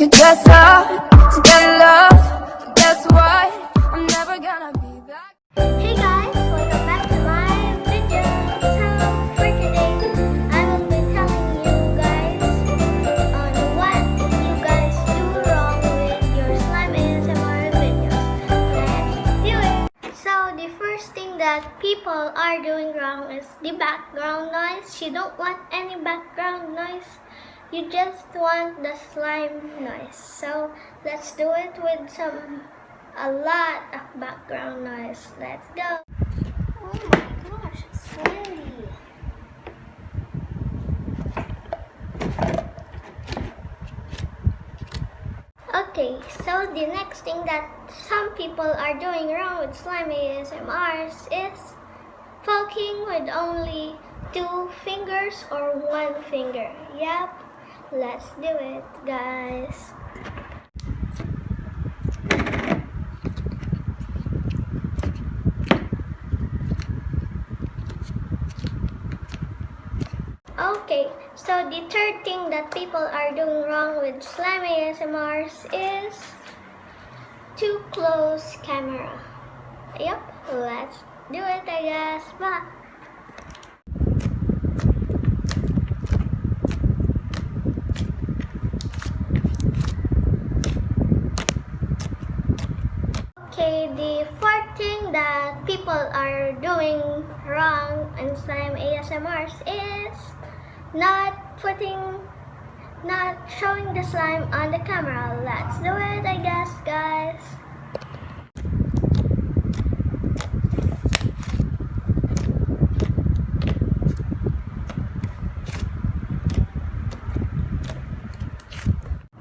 could dress up to get love. Guess what? I'm never gonna be that. Hey guys, welcome back to my video. So for today, I will be telling you guys on what you guys do wrong with your slime ASMR videos. Let's do it. So the first thing that people are doing wrong is the background noise. You don't want any background noise. You just want the slime noise. So let's do it with a lot of background noise. Let's go. Oh my gosh, it's windy. Okay, so the next thing that some people are doing wrong with slime ASMRs is poking with only 2 fingers or 1 finger. Yep, let's do it, guys. Okay, so the third thing that people are doing wrong with slime ASMRs is too close camera. Yep, let's do it, I guess. Bye. Okay, the fourth thing that people are doing wrong in slime ASMRs is not showing the slime on the camera. Let's do it, I guess, guys.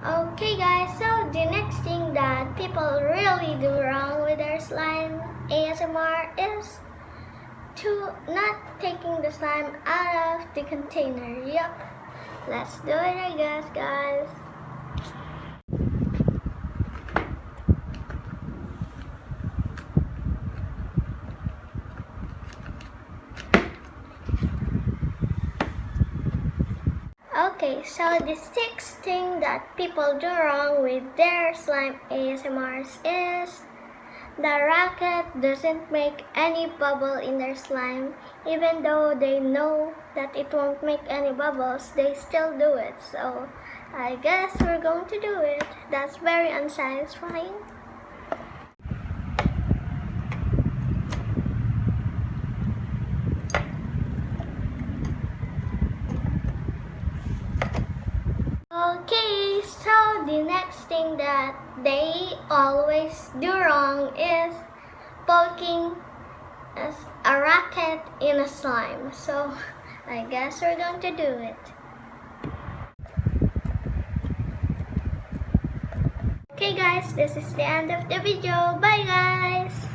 Okay guys, so the next thing that people really do wrong with their slime ASMR is to not taking the slime out of the container. Yup, let's do it, I guess, guys. Okay, so the sixth thing that people do wrong with their slime ASMRs is the racket doesn't make any bubble in their slime. Even though they know that it won't make any bubbles, they still do it. So I guess we're going to do it. That's very unsatisfying. Okay, so the next thing that they always do wrong is poking a racket in a slime. So I guess we're going to do it. Okay guys, this is the end of the video. Bye guys!